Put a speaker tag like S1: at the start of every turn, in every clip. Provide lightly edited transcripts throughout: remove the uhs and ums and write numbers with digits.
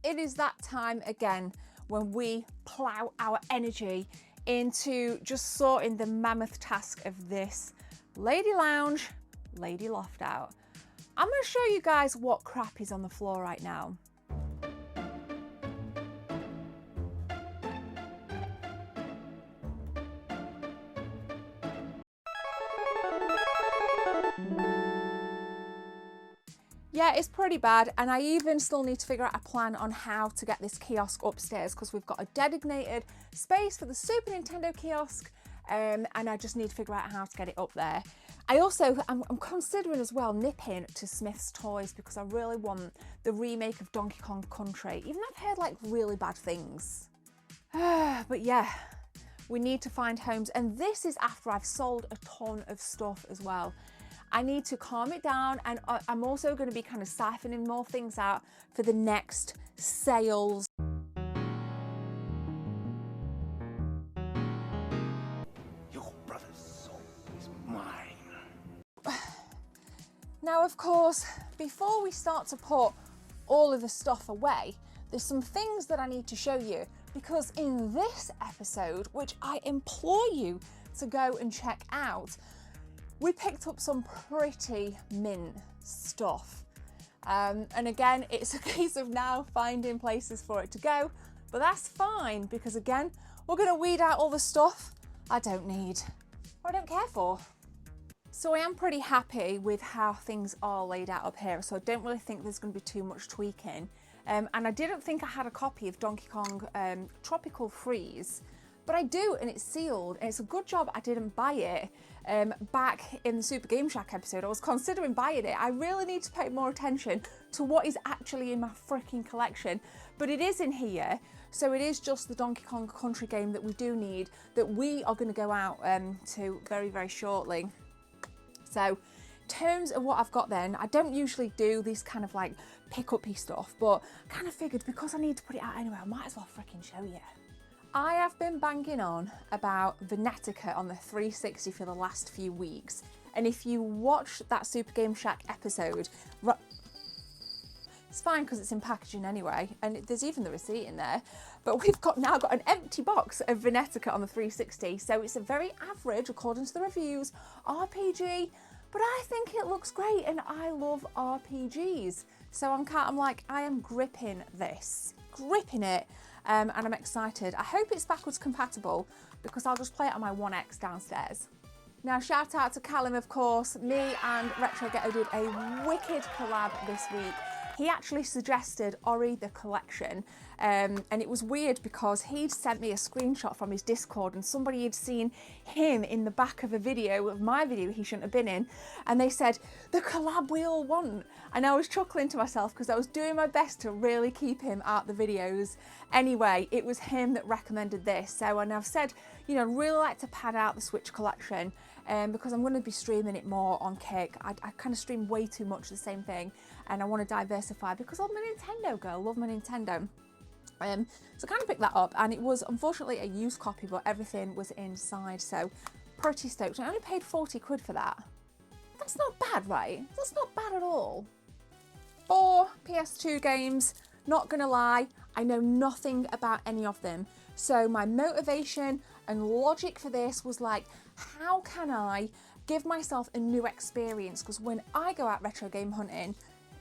S1: it is that time again when we plow our energy into just sorting the mammoth task of this lady lounge, lady loft out. I'm going to show you guys what crap is on the floor right now. Yeah, it's pretty bad, and I even still need to figure out a plan on how to get this kiosk upstairs, because we've got a designated space for the Super Nintendo kiosk, and I just need to figure out how to get it up there. I'm considering as well nipping to Smith's Toys, because I really want the remake of Donkey Kong Country, even though I've heard like really bad things. But yeah, we need to find homes, and this is after I've sold a ton of stuff as well. I need to calm it down, and I'm also going to be kind of siphoning more things out for the next sales.
S2: Your brother's soul is mine.
S1: Now, of course, before we start to put all of the stuff away, there's some things that I need to show you, because in this episode, which I implore you to go and check out, we picked up some pretty mint stuff. And again, it's a case of now finding places for it to go, but that's fine, because again, we're gonna weed out all the stuff I don't need or I don't care for. So I am pretty happy with how things are laid out up here, so I don't really think there's gonna be too much tweaking. And I didn't think I had a copy of Donkey Kong Tropical Freeze, but I do, and it's sealed, and it's a good job I didn't buy it back in the Super Game Shack episode. I was considering buying it. I really need to pay more attention to what is actually in my freaking collection, but it is in here, so it is just the Donkey Kong Country game that we do need, that we are going to go out to very, very shortly. So in terms of what I've got then, I don't usually do this kind of like pick-up-y stuff, but I kind of figured because I need to put it out anyway, I might as well freaking show you. I have been banging on about Venetica on the 360 for the last few weeks, and if you watch that Super Game Shack episode, it's fine because it's in packaging anyway, and there's even the receipt in there, but we've now got an empty box of Venetica on the 360, so it's a very average, according to the reviews, RPG, but I think it looks great, and I love RPGs, so I'm like, I am gripping this, gripping it. And I'm excited. I hope it's backwards compatible, because I'll just play it on my 1X downstairs. Now, shout out to Callum, of course. Me and Retro Ghetto did a wicked collab this week. He actually suggested Ori the Collection, and it was weird because he'd sent me a screenshot from his Discord, and somebody had seen him in the back of a video of my video he shouldn't have been in, and they said, the collab we all want. And I was chuckling to myself because I was doing my best to really keep him out the videos. Anyway, it was him that recommended this. So, and I've said, you know, I'd really like to pad out the Switch collection because I'm going to be streaming it more on Kick. I kind of stream way too much the same thing, and I want to diversify because I'm a Nintendo girl, love my Nintendo. So I kind of picked that up, and it was unfortunately a used copy, but everything was inside, so pretty stoked. I only paid 40 quid for that. That's not bad, right? That's not bad at all. 4 PS2 games, not gonna lie, I know nothing about any of them. So my motivation and logic for this was like, how can I give myself a new experience? Because when I go out retro game hunting,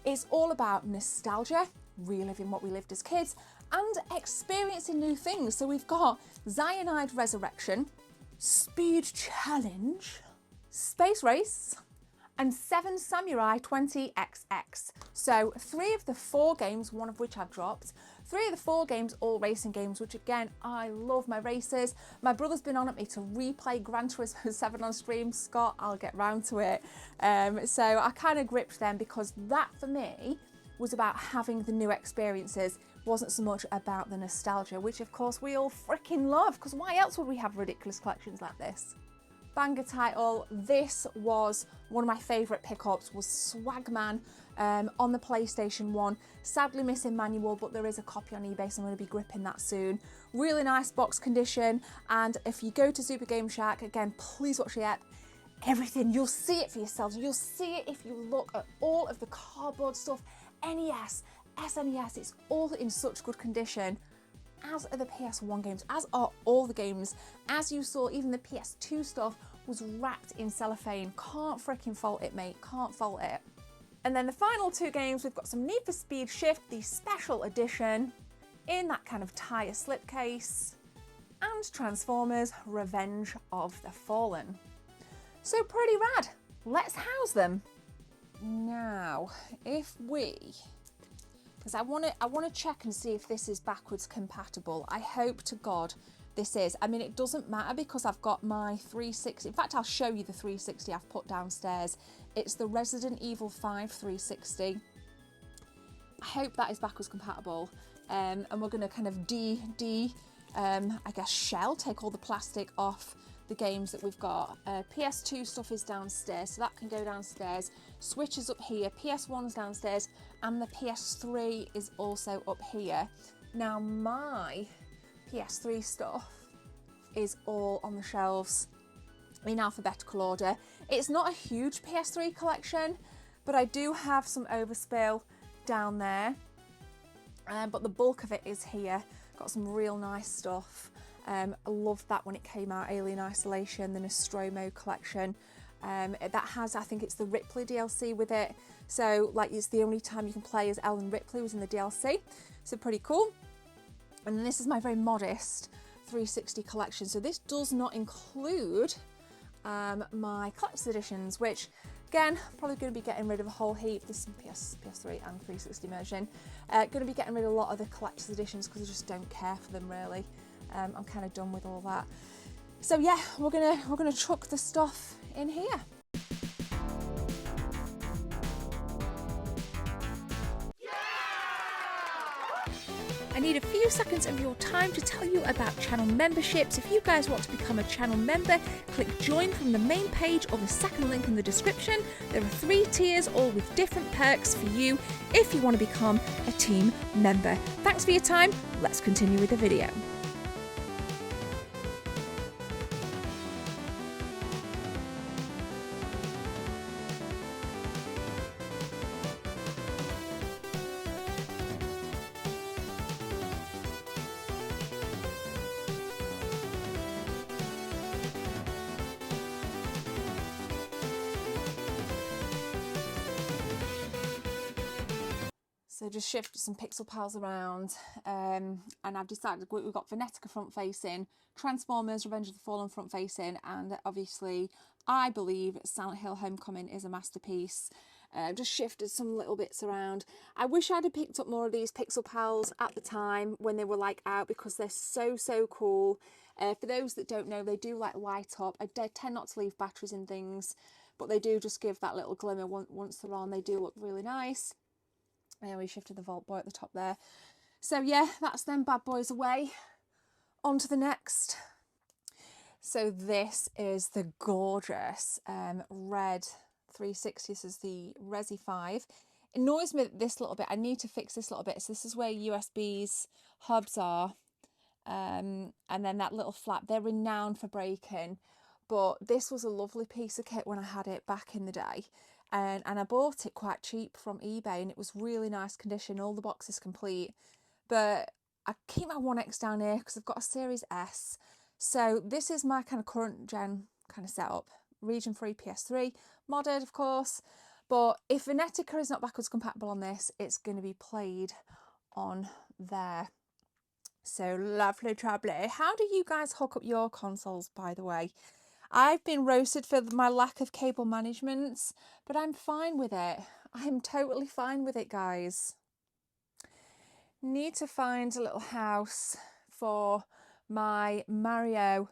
S1: it's all about nostalgia, reliving what we lived as kids, and experiencing new things. So we've got Cyanide Resurrection, Speed Challenge, Space Race, and 7 Samurai 20XX. So 3 of the 4 games, one of which I've dropped, 3 of the 4 games, all racing games, which again, I love my races. My brother's been on at me to replay Gran Turismo 7 on stream. Scott, I'll get round to it. So I kind of gripped them because that for me was about having the new experiences, wasn't so much about the nostalgia, which of course we all freaking love, because why else would we have ridiculous collections like this? Banger title. This was one of my favourite pickups, was Swagman on the PlayStation 1. Sadly missing manual, but there is a copy on eBay, so I'm going to be gripping that soon. Really nice box condition, and if you go to Super Game Shack, again, please watch the app. Everything, you'll see it for yourselves. You'll see it if you look at all of the cardboard stuff, NES, SNES, it's all in such good condition, as are the PS1 games, as are all the games. As you saw, even the PS2 stuff was wrapped in cellophane. Can't freaking fault it, mate, can't fault it. And then the final two games, we've got some Need for Speed Shift, the special edition, in that kind of tire slipcase, and Transformers Revenge of the Fallen. So pretty rad. Let's house them. Now, if we, because I want to check and see if this is backwards compatible. I hope to God this is. I mean, it doesn't matter because I've got my 360. In fact, I'll show you the 360 I've put downstairs. It's the Resident Evil 5 360. I hope that is backwards compatible. And we're going to kind of I guess shell, take all the plastic off the games that we've got. PS2 stuff is downstairs, so that can go downstairs. Switch is up here, PS1's downstairs, and the PS3 is also up here. Now my PS3 stuff is all on the shelves in alphabetical order. It's not a huge PS3 collection, but I do have some overspill down there. But the bulk of it is here. Got some real nice stuff. I loved that when it came out, Alien Isolation, the Nostromo collection. That has, I think it's the Ripley DLC with it. So like it's the only time you can play as Ellen Ripley was in the DLC. So pretty cool. And then this is my very modest 360 collection. So this does not include my collector's editions, which again, probably going to be getting rid of a whole heap. This is PS3 and 360 version. Going to be getting rid of a lot of the collector's editions because I just don't care for them really. I'm kind of done with all that. So yeah, we're gonna chuck the stuff in here. I need a few seconds of your time to tell you about channel memberships. If you guys want to become a channel member, click join from the main page or the second link in the description. There are 3 tiers, all with different perks for you if you want to become a team member. Thanks for your time. Let's continue with the video. So just shifted some pixel piles around and I've decided we've got Venetica front facing, Transformers Revenge of the Fallen front facing, and obviously I believe Silent Hill Homecoming is a masterpiece. Just shifted some little bits around. I wish I'd have picked up more of these pixel pals at the time when they were like out because they're so cool. For those that don't know, they do like light up. I tend not to leave batteries in things, but they do just give that little glimmer once they're on. They do look really nice. We shifted the Vault Boy at the top there. So yeah, that's them bad boys away. On to the next. So this is the gorgeous red 360. This is the Resi 5. It annoys me this little bit. I need to fix this little bit. So this is where USB's hubs are. And then that little flap, they're renowned for breaking. But this was a lovely piece of kit when I had it back in the day. And I bought it quite cheap from eBay and it was really nice condition, all the boxes complete. But I keep my 1X down here because I've got a Series S. So this is my kind of current gen kind of setup. Region 3 PS3, modded of course. But if Venetica is not backwards compatible on this, it's going to be played on there. So lovely travelly. How do you guys hook up your consoles, by the way? I've been roasted for my lack of cable management, but I'm fine with it. I'm totally fine with it, guys. Need to find a little house for my Mario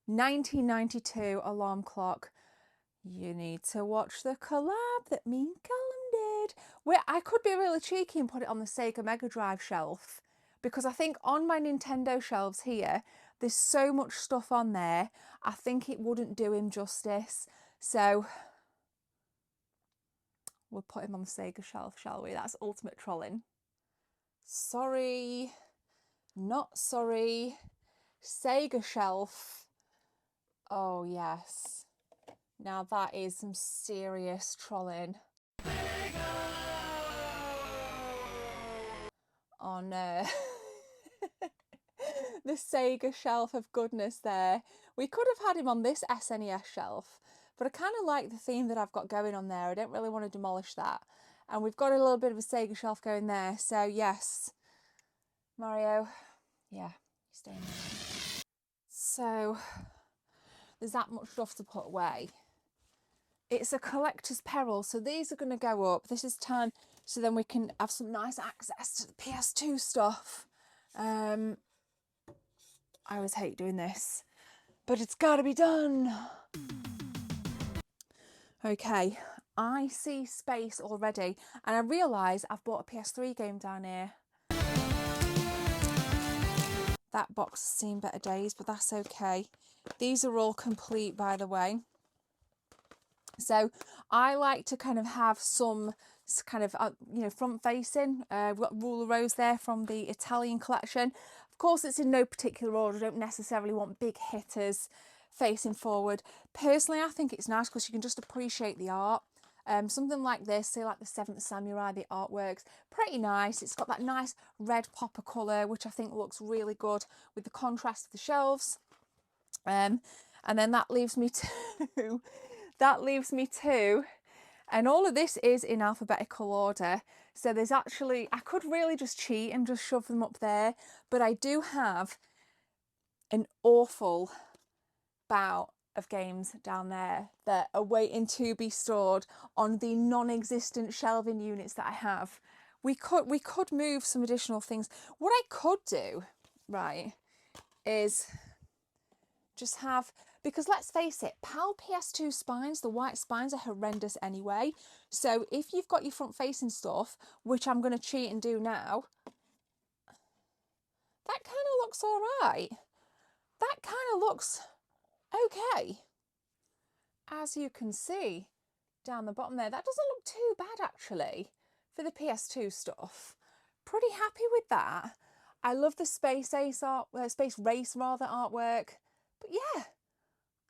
S1: 1992 alarm clock. You need to watch the collab that me and Callum did. Where I could be really cheeky and put it on the Sega Mega Drive shelf, because I think on my Nintendo shelves here, there's so much stuff on there, I think it wouldn't do him justice. So we'll put him on the Sega shelf, shall we? That's ultimate trolling. Sorry, not sorry. Sega shelf. Oh yes. Now that is some serious trolling. on the Sega shelf of goodness there. We could have had him on this SNES shelf, but I kind of like the theme that I've got going on there. I don't really want to demolish that. And we've got a little bit of a Sega shelf going there. So yes, Mario, yeah, he's staying there. So there's that much stuff to put away. It's a collector's peril, so these are going to go up. This is time, so then we can have some nice access to the PS2 stuff. I always hate doing this, but it's got to be done. Okay, I see space already, and I realise I've bought a PS3 game down here. That box has seen better days, but that's okay. These are all complete, by the way. So I like to kind of have some kind of, you know, front facing. We've got Ruler Rose there from the Italian collection. Of course, it's in no particular order. I don't necessarily want big hitters facing forward. Personally, I think it's nice because you can just appreciate the art. Something like this, say like the Seventh Samurai, the artwork's pretty nice. It's got that nice red popper colour, which I think looks really good with the contrast of the shelves. And then that leaves me to... That leaves me to, and all of this is in alphabetical order. So there's actually, I could really just cheat and just shove them up there, but I do have an awful bout of games down there that are waiting to be stored on the non-existent shelving units that I have. We could move some additional things. What I could do, right, is just have, because let's face it, PAL PS2 spines, the white spines are horrendous anyway. So if you've got your front facing stuff, which I'm going to cheat and do now, that kind of looks all right. That kind of looks okay. As you can see down the bottom there, that doesn't look too bad actually for the PS2 stuff. Pretty happy with that. I love the Space Race artwork. But yeah,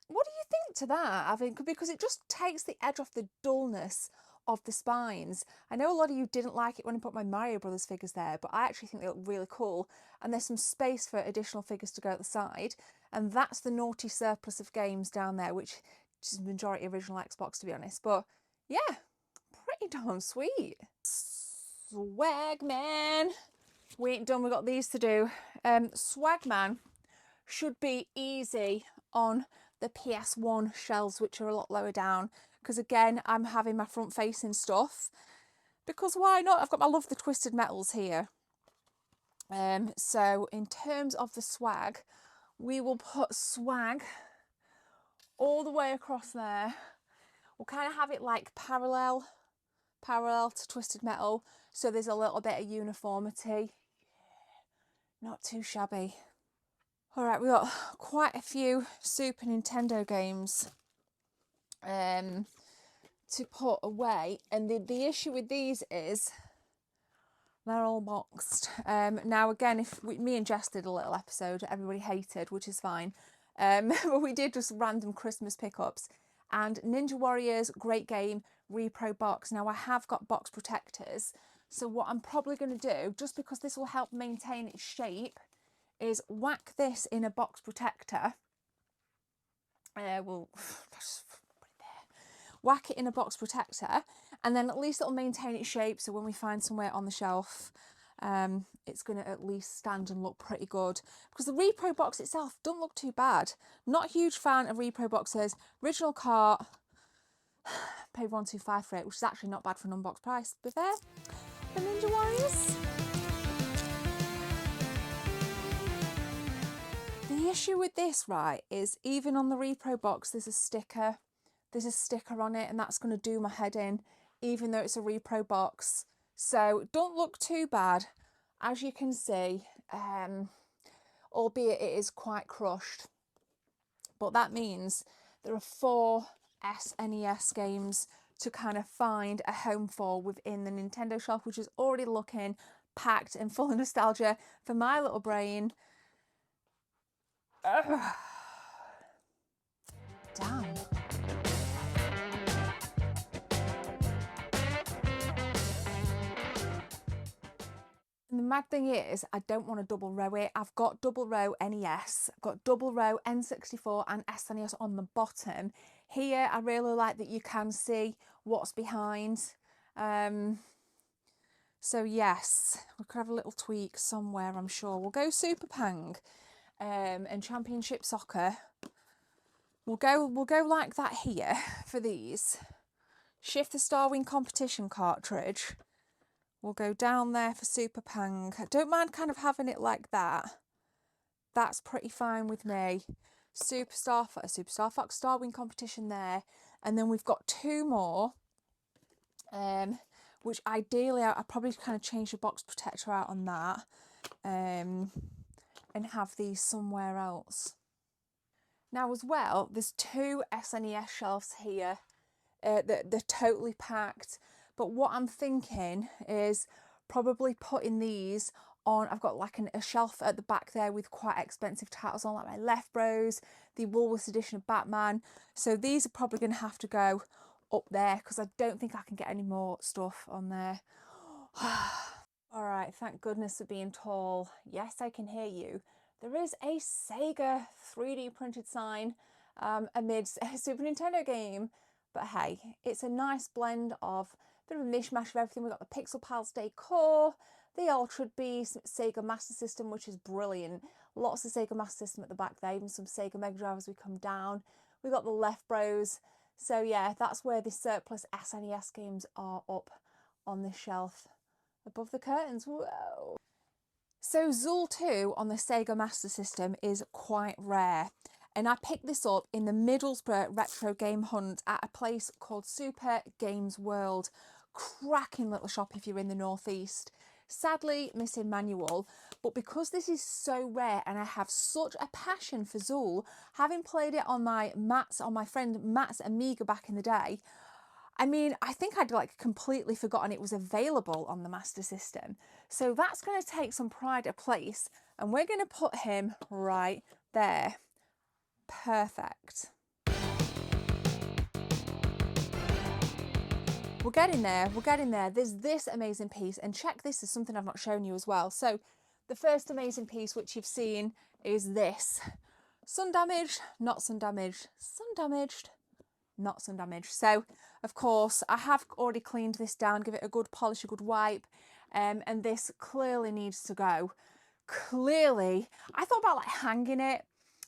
S1: what do you think to that? I think because it just takes the edge off the dullness of the spines. I know a lot of you didn't like it when I put my Mario Brothers figures there, but I actually think they look really cool. And there's some space for additional figures to go at the side. And that's the naughty surplus of games down there, which is the majority original Xbox, to be honest. But yeah, pretty darn sweet. Swagman. We ain't done, we've got these to do. Swagman should be easy on the PS1 shelves, which are a lot lower down, because again, I'm having my front facing stuff, because why not? I've got my Love the Twisted Metals here. So in terms of the swag, we will put swag all the way across there. We'll kind of have it like parallel to Twisted Metal, so there's a little bit of uniformity. Not too shabby. All right, we've got quite a few Super Nintendo games to put away, and the issue with these is they're all boxed. Now again, if me and Jess did a little episode, everybody hated, which is fine, but we did just random Christmas pickups, and Ninja Warriors, great game, repro box. Now I have got box protectors, so what I'm probably going to do, just because this will help maintain its shape, is whack this in a box protector. We'll just put it there. Whack it in a box protector, and then at least it'll maintain its shape, so when we find somewhere on the shelf, it's going to at least stand and look pretty good. Because the repro box itself don't look too bad. Not a huge fan of repro boxes. Original cart, paid $125 for it, which is actually not bad for an unboxed price, to be fair. The Ninja Warriors. The issue with this, right, is even on the repro box, there's a sticker. There's a sticker on it, and that's going to do my head in, even though it's a repro box. So don't look too bad, as you can see, albeit it is quite crushed. But that means there are 4 SNES games to kind of find a home for within the Nintendo shelf, which is already looking packed and full of nostalgia for my little brain. Damn. And the mad thing is, I don't want to double row it. I've got double row NES, I've got double row N64 and SNES on the bottom. Here, I really like that you can see what's behind. So yes, we could have a little tweak somewhere, I'm sure. We'll go Super Pang and Championship Soccer. We'll go like that here for these. Shift the Starwing competition cartridge. We'll go down there for Super Pang. I don't mind kind of having it like that. That's pretty fine with me. Superstar Fox Starwing competition there. And then we've got two more. Which ideally I probably kind of change the box protector out on that. And have these somewhere else. Now as well, there's two SNES shelves here. They're totally packed. But what I'm thinking is probably putting these on. I've got like a shelf at the back there with quite expensive titles on, like my Left Bros, the Woolworths edition of Batman. So these are probably going to have to go up there because I don't think I can get any more stuff on there. All right, thank goodness for being tall. Yes, I can hear you. There is a Sega 3D printed sign amidst a Super Nintendo game. But hey, it's a nice blend of a bit of a mishmash of everything. We've got the Pixel Pals decor, the Ultra Beast Sega Master System, which is brilliant. Lots of Sega Master System at the back there, even some Sega Mega Drive as we come down. We've got the Left Bros. So yeah, that's where the surplus SNES games are up on this shelf above the curtains. Whoa! So Zool 2 on the Sega Master System is quite rare. And I picked this up in the Middlesbrough Retro Game Hunt at a place called Super Games World. Cracking little shop if you're in the northeast. Sadly missing manual, but because this is so rare and I have such a passion for Zool, having played it on my friend Matt's Amiga back in the day, I mean, I think I'd like completely forgotten it was available on the Master System. So that's going to take some pride of place, and we're going to put him right there. Perfect. We're getting there, we're getting there. There's this amazing piece, and check this is something I've not shown you as well. So the first amazing piece which you've seen is this. Sun damaged, not sun damaged, sun damaged, not sun damaged. So of course I have already cleaned this down, give it a good polish, a good wipe, and this clearly needs to go. Clearly, I thought about like hanging it.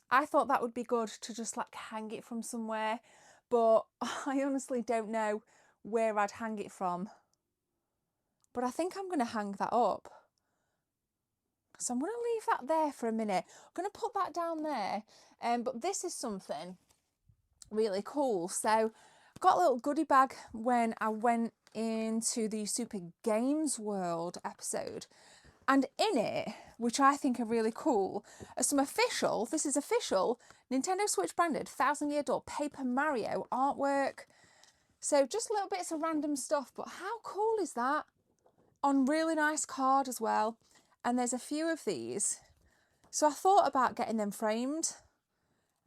S1: I thought that would be good to just like hang it from somewhere, but I honestly don't know where I'd hang it from. But I think I'm going to hang that up. So I'm going to leave that there for a minute. I'm going to put that down there. But this is something really cool. So I got a little goodie bag when I went into the Super Games World episode. And in it, which I think are really cool, are some official, this is official, Nintendo Switch branded 1000-year door Paper Mario artwork. So just little bits of random stuff, but how cool is that? On really nice card as well. And there's a few of these. So I thought about getting them framed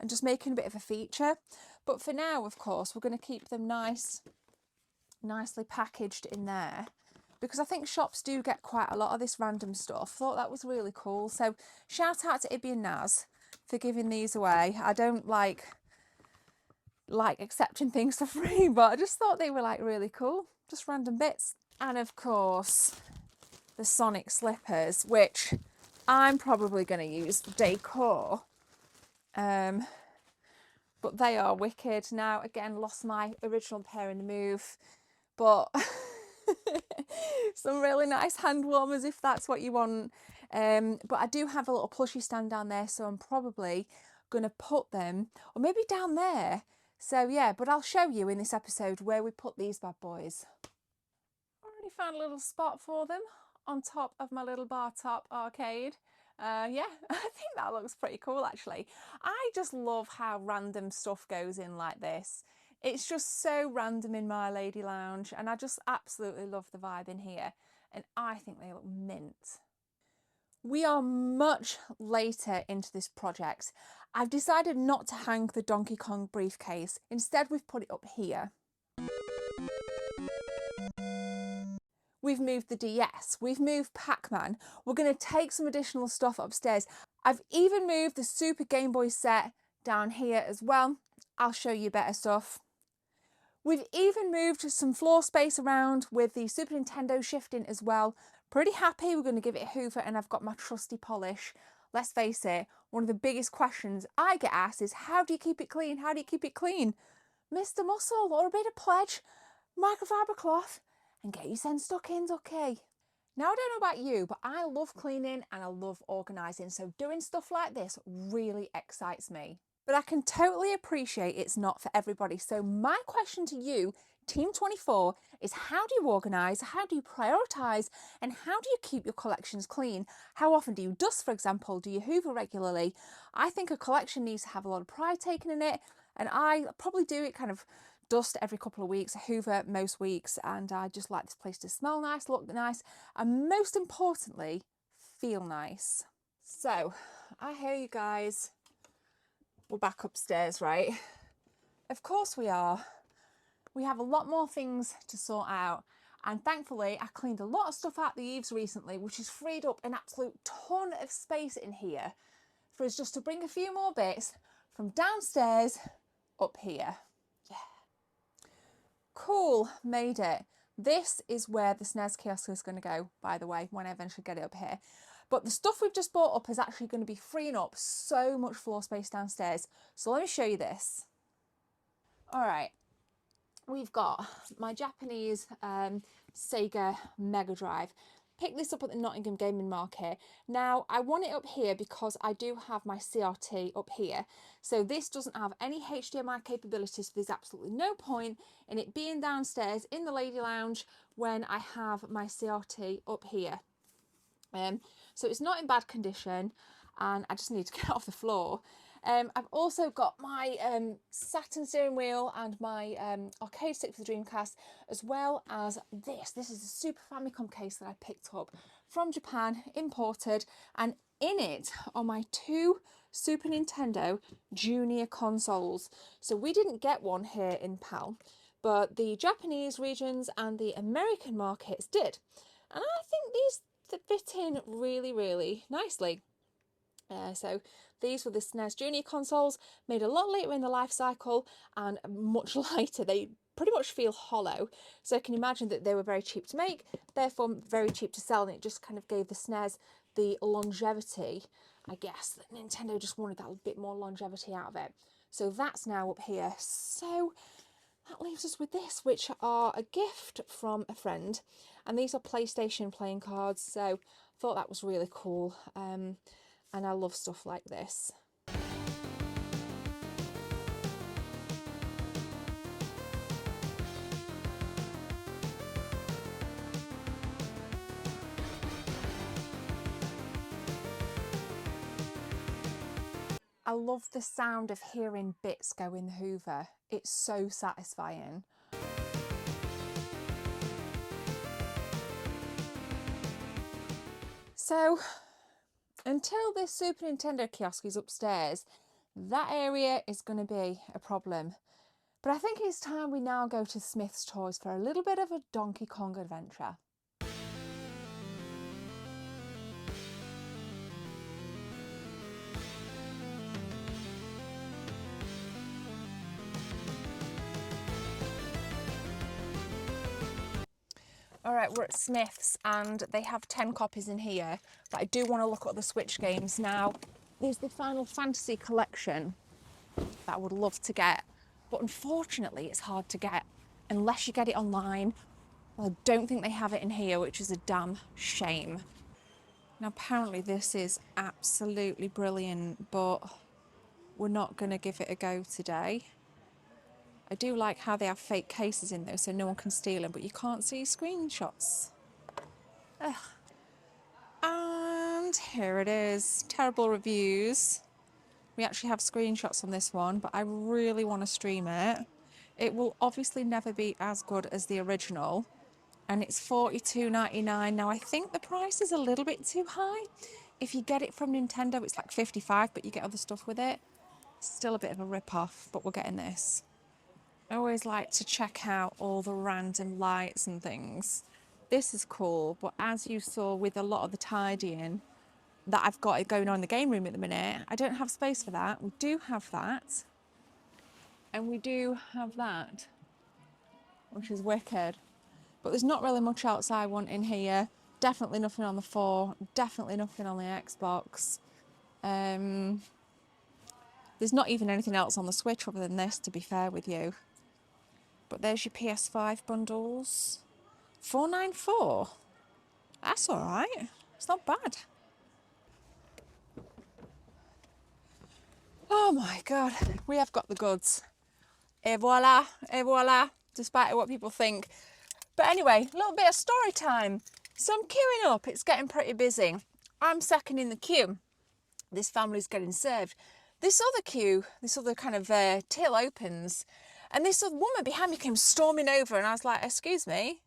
S1: and just making a bit of a feature. But for now, of course, we're going to keep them nicely packaged in there, because I think shops do get quite a lot of this random stuff. Thought that was really cool. So shout out to Ibby and Naz for giving these away. I don't like accepting things for free, but I just thought they were like really cool. Just random bits. And of course, the Sonic slippers, which I'm probably going to use for decor. But they are wicked. Now, again, lost my original pair in the move, but some really nice hand warmers if that's what you want. But I do have a little plushie stand down there, so I'm probably going to put them, or maybe down there. So yeah, but I'll show you in this episode where we put these bad boys. Already found a little spot for them on top of my little bar top arcade. Yeah, I think that looks pretty cool actually. I just love how random stuff goes in like this. It's just so random in my lady lounge, and I just absolutely love the vibe in here, and I think they look mint. We are much later into this project. I've decided not to hang the Donkey Kong briefcase. Instead, we've put it up here. We've moved the DS, we've moved Pac-Man. We're going to take some additional stuff upstairs. I've even moved the Super Game Boy set down here as well. I'll show you better stuff. We've even moved some floor space around with the Super Nintendo shifting as well. Pretty happy. We're going to give it a hoover, and I've got my trusty polish. Let's face it, one of the biggest questions I get asked is, how do you keep it clean? How do you keep it clean? Mr. Muscle or a bit of pledge, microfiber cloth, and get your scent stuck in, okay? Now, I don't know about you, but I love cleaning and I love organising, so doing stuff like this really excites me. But I can totally appreciate it's not for everybody. So my question to you, Team 24, is how do you organise, how do you prioritise, and how do you keep your collections clean? How often do you dust, for example? Do you hoover regularly? I think a collection needs to have a lot of pride taken in it, and I probably do it kind of dust every couple of weeks, hoover most weeks, and I just like this place to smell nice, look nice, and most importantly, feel nice. So I hear you guys. We're back upstairs, right? Of course we are. We have a lot more things to sort out, and thankfully I cleaned a lot of stuff out the eaves recently, which has freed up an absolute ton of space in here for us just to bring a few more bits from downstairs up here. Yeah. Cool, made it. This is where the SNES kiosk is going to go, by the way, when I eventually get it up here. But the stuff we've just bought up is actually going to be freeing up so much floor space downstairs. So let me show you this. All right, we've got my Japanese Sega Mega Drive. Picked this up at the Nottingham Gaming Market. Now, I want it up here because I do have my CRT up here. So this doesn't have any HDMI capabilities, so there's absolutely no point in it being downstairs in the lady lounge when I have my CRT up here. So it's not in bad condition, and I just need to get it off the floor. I've also got my Saturn steering wheel and my arcade stick for the Dreamcast, as well as this. This is a Super Famicom case that I picked up from Japan, imported, and in it are my two Super Nintendo Junior consoles. So we didn't get one here in PAL, but the Japanese regions and the American markets did. And I think these fit in really, really nicely. So these were the SNES Junior consoles, made a lot later in the life cycle and much lighter. They pretty much feel hollow. So I can imagine that they were very cheap to make, therefore very cheap to sell, and it just kind of gave the SNES the longevity, I guess, that Nintendo just wanted that bit more longevity out of it. So that's now up here. So that leaves us with this, which are a gift from a friend. And these are PlayStation playing cards, so I thought that was really cool. And I love stuff like this. I love the sound of hearing bits go in the hoover. It's so satisfying. So, until this Super Nintendo kiosk is upstairs, that area is going to be a problem. But I think it's time we now go to Smith's Toys for a little bit of a Donkey Kong adventure. All right, we're at Smith's and they have 10 copies in here, but I do want to look at the Switch games now. There's the Final Fantasy collection that I would love to get, but unfortunately it's hard to get unless you get it online. Well, I don't think they have it in here, which is a damn shame. Now apparently this is absolutely brilliant, but we're not going to give it a go today. I do like how they have fake cases in there so no one can steal them, but you can't see screenshots. Ugh. And here it is. Terrible reviews. We actually have screenshots on this one, but I really want to stream it. It will obviously never be as good as the original, and it's $42.99. Now I think the price is a little bit too high. If you get it from Nintendo, it's like $55, but you get other stuff with it. Still a bit of a rip-off, but we're getting this. I always like to check out all the random lights and things. this is cool, but as you saw with a lot of the tidying that I've got going on in the game room at the minute, I don't have space for that. We do have that, and we do have that, which is wicked. But there's not really much else I want in here. Definitely nothing on the 4, definitely nothing on the Xbox. There's not even anything else on the Switch other than this, to be fair with you. But there's your PS5 bundles. $4.94. That's all right. It's not bad. Oh my God, we have got the goods. Et voila, despite what people think. But anyway, a little bit of story time. So I'm queuing up, it's getting pretty busy. I'm second in the queue. This family's getting served. This other queue, this other kind of till opens, and this other woman behind me came storming over, and I was like, excuse me?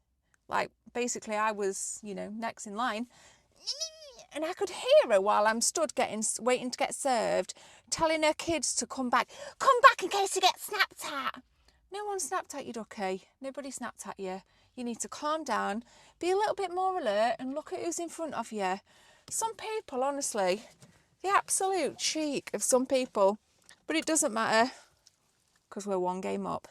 S1: Like, basically I was, you know, next in line. And I could hear her while I'm stood waiting to get served, telling her kids to come back. Come back in case you get snapped at. No one snapped at you, ducky. Nobody snapped at you. You need to calm down, be a little bit more alert, and look at who's in front of you. Some people, honestly, the absolute cheek of some people. But it doesn't matter, because we're one game up.